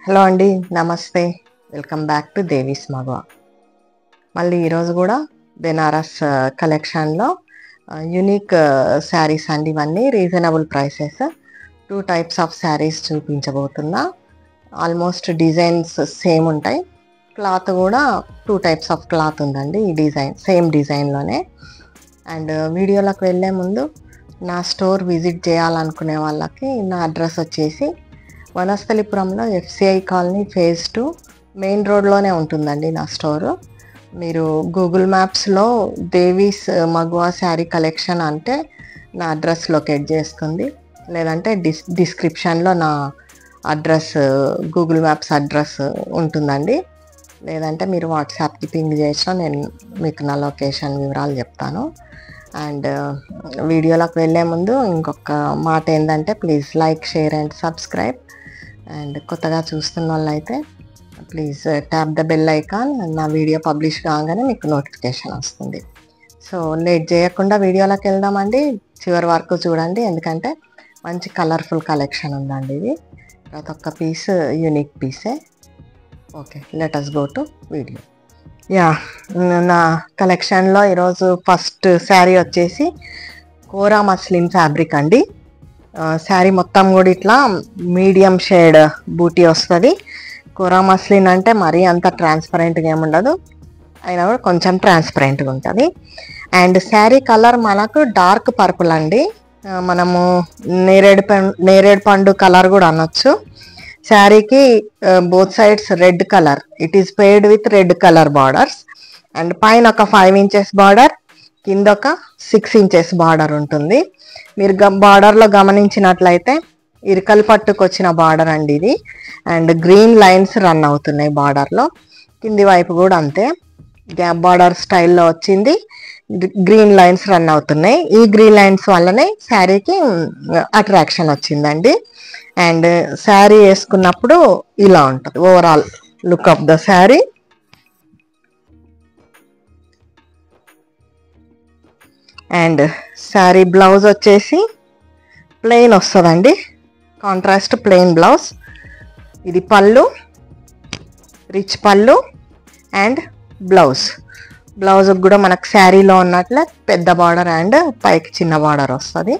Hello అండి, నమస్తే. Welcome back to Devi's Magava. మళ్ళీ ఈరోజు కూడా బెనారస్ కలెక్షన్లో యూనిక్ శారీస్ అండి. ఇవన్నీ reasonable prices. 2 types of sarees చూపించబోతున్నా. ఆల్మోస్ట్ డిజైన్స్ సేమ్ ఉంటాయి. క్లాత్ కూడా 2 టైప్స్ ఆఫ్ క్లాత్ ఉందండి. ఈ డిజైన్ సేమ్ డిజైన్లోనే. అండ్ వీడియోలోకి వెళ్ళే ముందు నా స్టోర్ విజిట్ చేయాలనుకునే వాళ్ళకి నా అడ్రస్ వచ్చేసి వనస్థలిపురంలో FCI కాలనీ ఫేజ్ 2 మెయిన్ రోడ్లోనే ఉంటుందండి నా స్టోరు. మీరు గూగుల్ మ్యాప్స్లో దేవీస్ మగువా శారీ కలెక్షన్ అంటే నా అడ్రస్ లొకేట్ చేస్తుంది. లేదంటే డిస్క్రిప్షన్లో నా అడ్రస్ గూగుల్ మ్యాప్స్ అడ్రస్ ఉంటుందండి. లేదంటే మీరు వాట్సాప్కి పింగ్ చేసినా నేను మీకు నా లొకేషన్ వివరాలు చెప్తాను. అండ్ వీడియోలోకి వెళ్ళే ముందు ఇంకొక మాట ఏంటంటే please like, share and subscribe. And కొత్తగా చూస్తున్న వాళ్ళైతే please tap the bell icon. నా వీడియో పబ్లిష్ కాగానే మీకు నోటిఫికేషన్ వస్తుంది. సో లేట్ చేయకుండా వీడియోలోకి వెళ్దామండి. చివరి వరకు చూడండి, ఎందుకంటే మంచి కలర్ఫుల్ కలెక్షన్ ఉందండి. ఇది ప్రతి ఒక్క పీస్ యూనిక్ పీసే. Okay, let us go to video. నా కలెక్షన్లో ఈరోజు ఫస్ట్ శారీ వచ్చేసి కోరా మస్లిన్ ఫ్యాబ్రిక్ అండి. శారీ మొత్తం కూడా ఇట్లా మీడియం షేడ్ బూటీ వస్తుంది. కోరా మస్లిన్ అంటే మరీ అంత ట్రాన్స్పరెంట్గా ఏముండదు, అయినా కూడా కొంచెం ట్రాన్స్పరెంట్గా ఉంటుంది. అండ్ శారీ కలర్ మనకు డార్క్ పర్పుల్ అండి. మనము నేరేడు పండు కలర్ కూడా అనొచ్చు. శారీకి both sides red colour, it is paired with red colour borders. And పైన ఒక 5 ఇంచెస్ బార్డర్, కింద ఒక 6 ఇంచెస్ బార్డర్ ఉంటుంది. మీరు బార్డర్లో గమనించినట్లయితే ఇరుకల పట్టుకు వచ్చిన బార్డర్ అండి ఇది. అండ్ గ్రీన్ లైన్స్ రన్ అవుతున్నాయి బార్డర్లో. కింది వైపు కూడా అంతే గ్యాప్ బార్డర్ స్టైల్లో వచ్చింది. గ్రీన్ లైన్స్ రన్ అవుతున్నాయి. ఈ గ్రీన్ లైన్స్ వల్లనే శారీకి అట్రాక్షన్ వచ్చిందండి. అండ్ శారీ వేసుకున్నప్పుడు ఇలా ఉంటుంది overall look of the sari. And sari blouse వచ్చేసి ప్లెయిన్ వస్తుందండి, కాంట్రాస్ట్ ప్లెయిన్ బ్లౌజ్. ఇది పళ్ళు, రిచ్ పళ్ళు అండ్ బ్లౌజ్. బ్లౌజ్కి కూడా మనకు శారీలో ఉన్నట్లే పెద్ద బార్డర్ అండ్ పైకి చిన్న బార్డర్ వస్తుంది.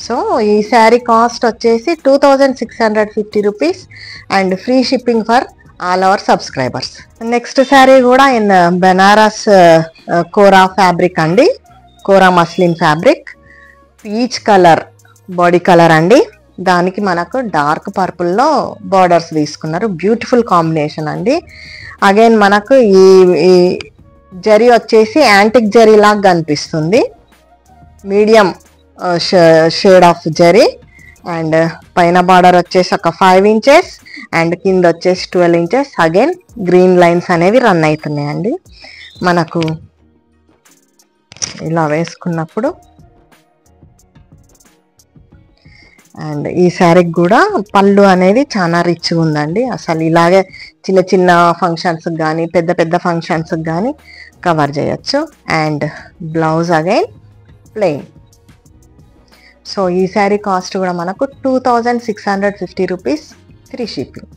సో ఈ శారీ కాస్ట్ వచ్చేసి 2650 rupees and free shipping for all our subscribers. Next saree కూడా ఇన్ బెనారస్ కోరా ఫ్యాబ్రిక్ అండి. Kora muslin fabric, peach colour body colour అండి. దానికి మనకు డార్క్ పర్పుల్లో బార్డర్స్ తీసుకున్నారు. బ్యూటిఫుల్ కాంబినేషన్ అండి. అగైన్ మనకు ఈ జరీ వచ్చేసి యాంటిక్ జరీ లాగా కనిపిస్తుంది. Medium shade of zari. And పైన బార్డర్ వచ్చేసి ఒక 5 ఇంచెస్ అండ్ కింద వచ్చేసి 12 ఇంచెస్. అగైన్ గ్రీన్ లైన్స్ అనేవి రన్ అవుతున్నాయండి. మనకు ఇలా వేసుకున్నప్పుడు అండ్ ఈ శారీకి కూడా పళ్ళు అనేది చాలా రిచ్గా ఉందండి. అసలు ఇలాగే చిన్న చిన్న ఫంక్షన్స్కి కానీ పెద్ద పెద్ద ఫంక్షన్స్కి కానీ కవర్ చేయొచ్చు. And blouse again plain. So ఈ శారీ కాస్ట్ కూడా మనకు 2650 rupees free shipping.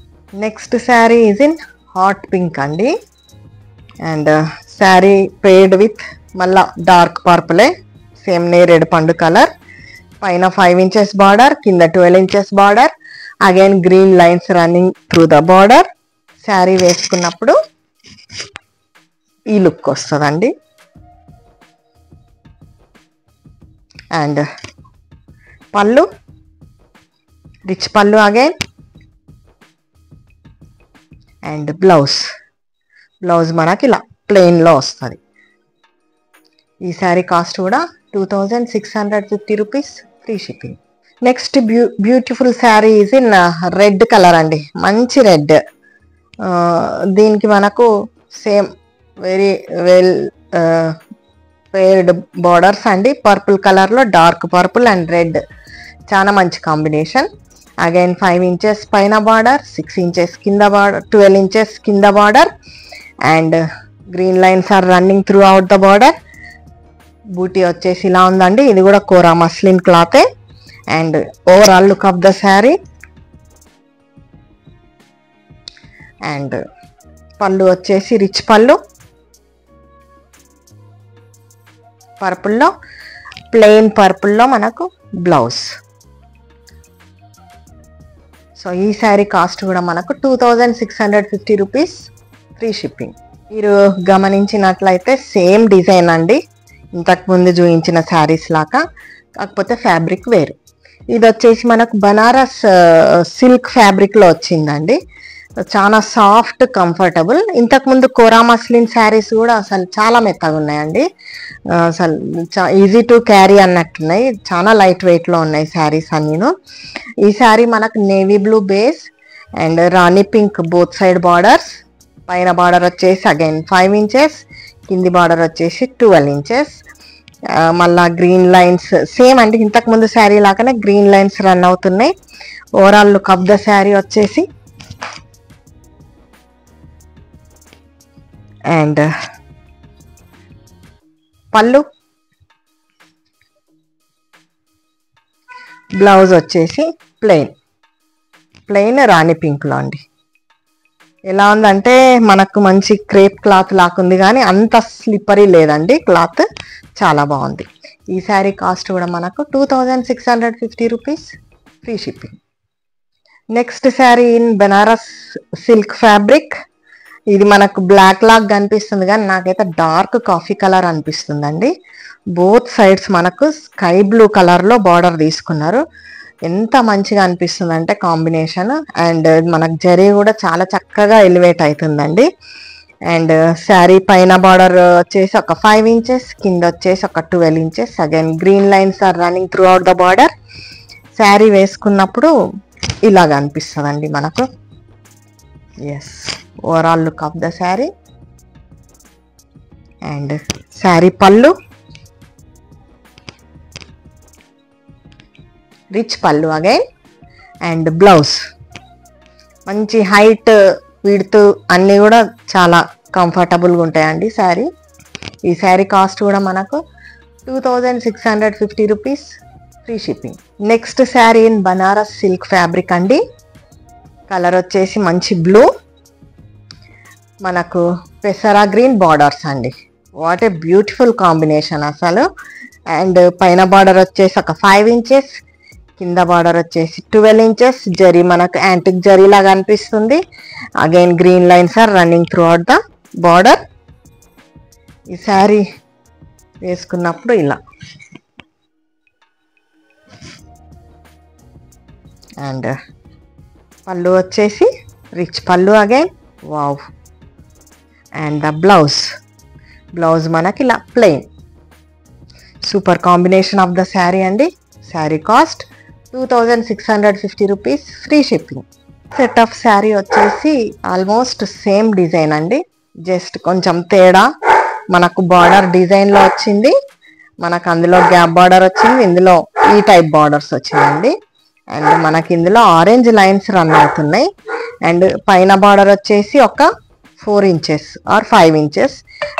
Next sari is in hot pink అండి. అండ్ శారీ పేర్డ్ విత్ మళ్ళా డార్క్ పర్పులే, సేమ్ నేరేడు పండు కలర్. పైన 5 ఇంచెస్ బార్డర్, కింద 12 inches border. Again green lines running through the border. Sari వేసుకున్నప్పుడు ఈ లుక్ వస్తుందండి. అండ్ పళ్ళు, రిచ్ పళ్ళు అగైన్. అండ్ బ్లౌజ్ మనకి ఇలా ప్లెయిన్లో వస్తుంది. ఈ శారీ కాస్ట్ కూడా 2650 rupees free shipping. Next beautiful saree is in red colour అండి. మంచి రెడ్. దీనికి మనకు same very well paired borders అండి. పర్పుల్ కలర్లో డార్క్ పర్పుల్ అండ్ రెడ్ చాలా మంచి కాంబినేషన్. అగైన్ 5 ఇంచెస్ పైన బార్డర్, 6 ఇంచెస్ కింద బార్డర్, 12 ఇంచెస్ కింద border. And green lines are running throughout the border. Buti వచ్చేసి ఇలా ఉందండి. ఇది కూడా కోరా మస్లిన్ క్లాతే. And overall look of the sari and pallu వచ్చేసి రిచ్ పళ్ళు, పర్పుల్లో ప్లెయిన్ పర్పుల్లో మనకు బ్లౌజ్. సో ఈ శారీ కాస్ట్ కూడా మనకు 2650 రూపీస్, ఫ్రీ షిప్పింగ్. మీరు గమనించినట్లయితే సేమ్ డిజైన్ అండి, ఇంతకుముందు చూపించిన శారీస్ లాగా, కాకపోతే ఫ్యాబ్రిక్ వేరు. ఇది వచ్చేసి మనకు బనారస్ సిల్క్ ఫ్యాబ్రిక్లో వచ్చిందండి. చాలా సాఫ్ట్, కంఫర్టబుల్. ఇంతకుముందు కోరా మస్లిన్ శారీస్ కూడా అసలు చాలా మెత్తగా ఉన్నాయండి, అసలు ఈజీ టు క్యారీ అన్నట్టున్నాయి. చాలా లైట్ వెయిట్లో ఉన్నాయి శారీస్ అన్నీను. ఈ శారీ మనకు navy blue base and Rani pink both side borders. పైన బార్డర్ వచ్చేసి అగైన్ 5 ఇంచెస్, కింది బార్డర్ వచ్చేసి 12 ఇంచెస్. మళ్ళా గ్రీన్ లైన్స్ సేమ్ అంటే ఇంతకుముందు శారీ లాగానే గ్రీన్ లైన్స్ రన్ అవుతున్నాయి. Overall look of the sari వచ్చేసి అండ్ పళ్ళు, బ్లౌజ్ వచ్చేసి ప్లెయిన్ రాణి పింక్లో అండి. ఎలా ఉందంటే మనకు మంచి క్రేప్ క్లాత్ లాక్కుంది, కానీ అంత స్లిప్పరీ లేదండి, క్లాత్ చాలా బాగుంది. ఈ శారీ కాస్ట్ కూడా మనకు 2650 rupees, free shipping. Next sari in Banaras silk fabric. ఇది మనకు బ్లాక్ లాగా కనిపిస్తుంది, కానీ నాకైతే డార్క్ కాఫీ కలర్ అనిపిస్తుందండి. బోత్ సైడ్స్ మనకు స్కై బ్లూ కలర్లో బార్డర్ తీసుకున్నారు. ఎంత మంచిగా అనిపిస్తుంది అంటే కాంబినేషన్. అండ్ మనకు జరీ కూడా చాలా చక్కగా ఎలివేట్ అవుతుందండి. అండ్ శారీ పైన బార్డర్ వచ్చేసి ఒక 5 ఇంచెస్, కింద వచ్చేసి ఒక 12 inches. Again green lines are running throughout the border. Sari వేసుకున్నప్పుడు ఇలాగ అనిపిస్తుందండి మనకు. Yes, overall look of the sari. And sari పళ్ళు, రిచ్ పళ్ళు అగైన్. అండ్ బ్లౌజ్ మంచి హైట్, విడ్త్ అన్నీ కూడా చాలా కంఫర్టబుల్గా ఉంటాయండి శారీ. ఈ శారీ కాస్ట్ కూడా మనకు 2650 rupees, free shipping. Next sari in Banaras silk fabric అండి. కలర్ వచ్చేసి మంచి బ్లూ, మనకు పెసరా గ్రీన్ బార్డర్స్ అండి. వాట్ ఏ బ్యూటిఫుల్ కాంబినేషన్ అసలు. అండ్ పైన బార్డర్ వచ్చేసి ఒక 5 ఇంచెస్, కింద బార్డర్ వచ్చేసి 12 ఇంచెస్. జరీ మనకు యాంటిక్ జరీ లాగా అనిపిస్తుంది. Again green lines are running throughout the border. ఈ శారీ వేసుకున్నప్పుడు ఇలా. అండ్ పళ్ళు వచ్చేసి రిచ్ పళ్ళు again, wow. And the blouse మనకి ఇలా plain. Super combination of the saree అండి. Saree cost 2650 rupees, free shipping. Set of saree వచ్చేసి almost same design అండి, జస్ట్ కొంచెం తేడా. మనకు బార్డర్ డిజైన్లో వచ్చింది, మనకు అందులో గ్యాప్ బార్డర్ వచ్చింది, ఇందులో ఈ టైప్ బార్డర్స్ వచ్చిందండి. అండ్ మనకి ఇందులో ఆరెంజ్ లైన్స్ రన్ అవుతున్నాయి. అండ్ పైన బార్డర్ వచ్చేసి ఒక 4 ఇంచెస్ ఆర్ 5 ఇంచెస్.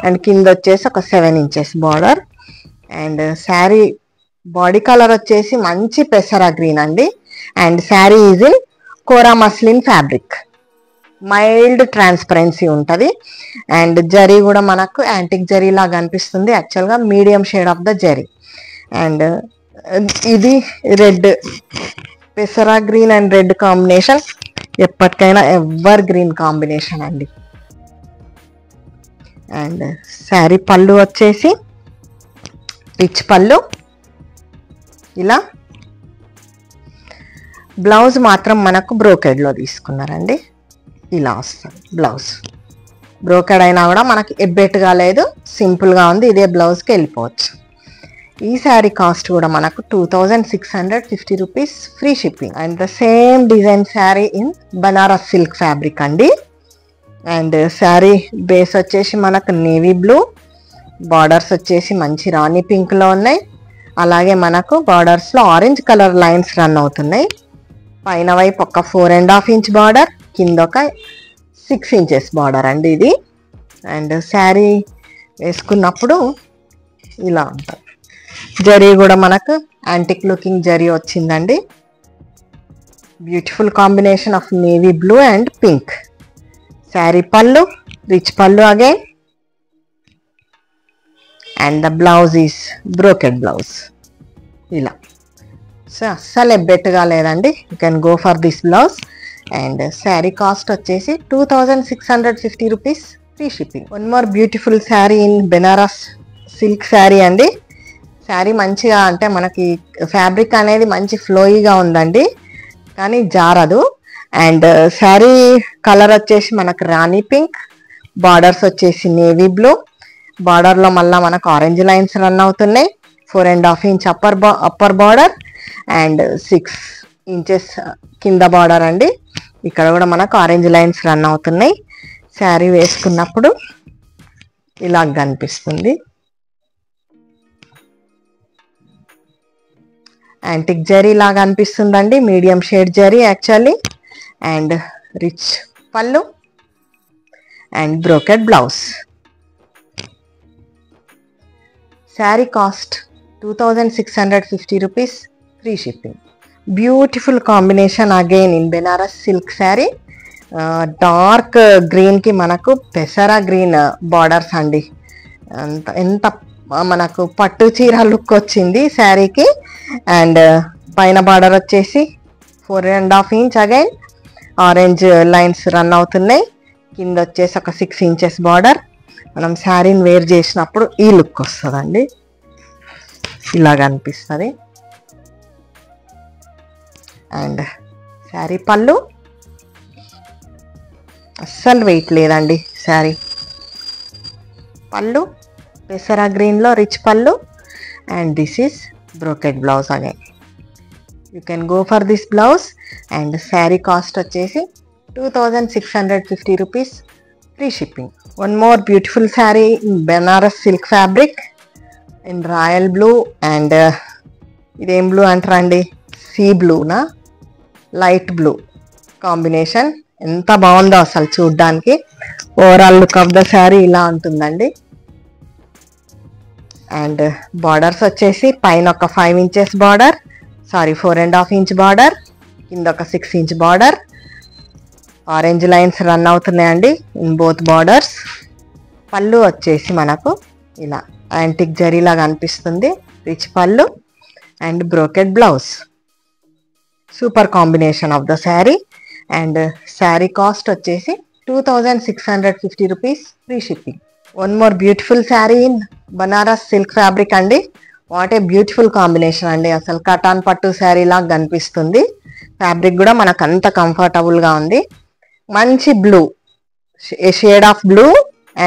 అండ్ కింద వచ్చేసి ఒక 7 inches border. And saree body colour వచ్చేసి మంచి పెసరా గ్రీన్ అండి. And saree is in kora muslin fabric. Mild transparency ఉంటుంది. అండ్ జరీ కూడా మనకు యాంటిక్ జరీ లాగా అనిపిస్తుంది, యాక్చువల్గా medium shade of the zari. And ఇది రెడ్, పెసరా గ్రీన్ అండ్ రెడ్ కాంబినేషన్ ఎప్పటికైనా ఎవర్ గ్రీన్ కాంబినేషన్ అండి. అండ్ శారీ పళ్ళు వచ్చేసి రిచ్ పళ్ళు ఇలా. బ్లౌజ్ మాత్రం మనకు బ్రోకెడ్లో తీసుకున్నారండి, ఇలా వస్తుంది బ్లౌజ్. బ్రోకెడ్ అయినా కూడా మనకి ఎబ్బెట్టుగా లేదు, సింపుల్గా ఉంది. ఇదే బ్లౌజ్కి వెళ్ళిపోవచ్చు. ఈ శారీ కాస్ట్ కూడా మనకు 2650 rupees, free shipping. And the same design sari in Banaras silk fabric అండి. అండ్ శారీ బేస్ వచ్చేసి మనకు నేవీ బ్లూ, బార్డర్స్ వచ్చేసి మంచి రాణి పింక్లో ఉన్నాయి. అలాగే మనకు బార్డర్స్లో ఆరెంజ్ కలర్ లైన్స్ రన్ అవుతున్నాయి. పైన వైపు ఒక 4.5 ఇంచ్ బార్డర్, కింద ఒక 6 ఇంచెస్ బార్డర్ అండి ఇది. అండ్ శారీ వేసుకున్నప్పుడు ఇలా ఉంటుంది. జరీ కూడా మనకు యాంటిక్ లుకింగ్ జరీ వచ్చిందండి. Beautiful combination of navy blue and pink. Sari పళ్ళు, రిచ్ పళ్ళు again, and the blouse is brocade blouse. ఇలా సో అస్సలు ఎబ్బెట్టుగా లేదండి. You can go for this blouse. And sari cost వచ్చేసి 2650 rupees, free shipping. One more beautiful sari in Banaras silk sari అండి. శారీ మంచిగా అంటే మనకి ఫ్యాబ్రిక్ అనేది మంచి ఫ్లోయిగా ఉందండి, కానీ జారదు. అండ్ శారీ కలర్ వచ్చేసి మనకు రాణి పింక్, బార్డర్స్ వచ్చేసి నేవీ బ్లూ, బార్డర్లో మళ్ళీ మనకు ఆరెంజ్ లైన్స్ రన్ అవుతున్నాయి. 4.5 inch upper border and 6 inches కింద బార్డర్ అండి. ఇక్కడ కూడా మనకు ఆరెంజ్ లైన్స్ రన్ అవుతున్నాయి. శారీ వేసుకున్నప్పుడు ఇలా కనిపిస్తుంది. యాంటిక్ జరీ లాగా అనిపిస్తుందండి, medium shade zari actually. And rich పళ్ళు and brocade blouse. Saree cost 2650 rupees, free shipping. Beautiful combination again in Banaras silk saree. Dark గ్రీన్కి మనకు పెసరా గ్రీన్ బార్డర్స్ అండి. ఎంత మనకు పట్టు చీర లుక్ వచ్చింది శారీకి. అండ్ పైన బార్డర్ వచ్చేసి 4.5 inch again orange lines run అవుతున్నాయి. కింద వచ్చేసి ఒక 6 ఇంచెస్ బార్డర్. మనం శారీని వేర్ చేసినప్పుడు ఈ లుక్ వస్తుందండి, ఇలాగ అనిపిస్తుంది. అండ్ శారీ పళ్ళు అస్సలు వెయిట్ లేదండి. శారీ పళ్ళు పెసరా గ్రీన్లో రిచ్ పళ్ళు and this is brocade blouse again. You can go for this blouse. And sari cost వచ్చేసి 2650 rupees, free shipping. One more beautiful sari in Banaras silk fabric in royal blue. And ఇదేం బ్లూ అంటారండి, sea బ్లూనా, light blue combination. ఎంత బాగుందో అసలు చూడ్డానికి. Overall look of the sari ఇలా ఉంటుందండి. అండ్ బార్డర్స్ వచ్చేసి పైన ఒక 5 ఇంచెస్ బార్డర్, 4.5 ఇంచ్ బార్డర్, కింద ఒక 6 inch border. Orange lines run అవుతున్నాయండి ఇన్ బోత్ బార్డర్స్. పళ్ళు వచ్చేసి మనకు ఇలా యాంటిక్ జరీలాగా అనిపిస్తుంది, రిచ్ పళ్ళు and brocade blouse. Super combination of the sari. And sari cost వచ్చేసి 2650 rupees, free shipping. One more beautiful sari in Banaras silk fabric అండి. వాట్ ఏ బ్యూటిఫుల్ కాంబినేషన్ అండి. అసలు కటాన్ పట్టు శారీ లాగా కనిపిస్తుంది. ఫ్యాబ్రిక్ కూడా మనకు అంత కంఫర్టబుల్గా ఉంది. మంచి blue shade of blue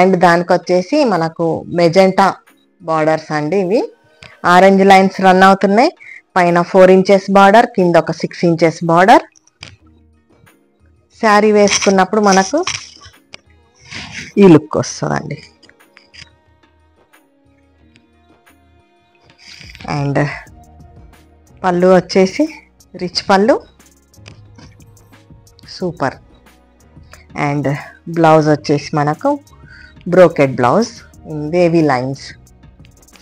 and దానికి వచ్చేసి మనకు మెజెంటా బార్డర్స్ అండి. ఇవి ఆరెంజ్ లైన్స్ రన్ అవుతున్నాయి. పైన 4 ఇంచెస్ బార్డర్, కింద ఒక 6 ఇంచెస్ బార్డర్. శారీ వేసుకున్నప్పుడు మనకు ఈ లుక్ వస్తుందండి. అండ్ పళ్ళు వచ్చేసి రిచ్ పళ్ళు, సూపర్. అండ్ బ్లౌజ్ వచ్చేసి మనకు brocade blouse in wavy lines.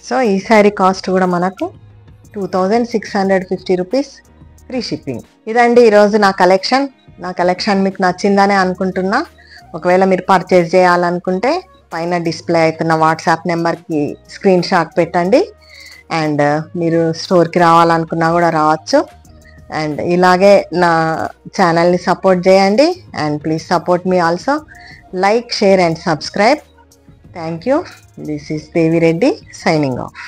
So ఈ శారీ కాస్ట్ కూడా మనకు 2650 రూపీస్, ఫ్రీ షిప్పింగ్. ఇదండి ఈరోజు నా కలెక్షన్ మీకు నచ్చిందని అనుకుంటున్నా. ఒకవేళ మీరు పర్చేస్ చేయాలనుకుంటే పైన డిస్ప్లే అవుతున్న వాట్సాప్ నెంబర్కి స్క్రీన్ షాట్ పెట్టండి. అండ్ మీరు స్టోర్కి రావాలనుకున్నా కూడా రావచ్చు. అండ్ ఇలాగే నా ఛానల్ని సపోర్ట్ చేయండి. And please support me also. Like, share and subscribe. Thank you. This is Devi Reddy signing off.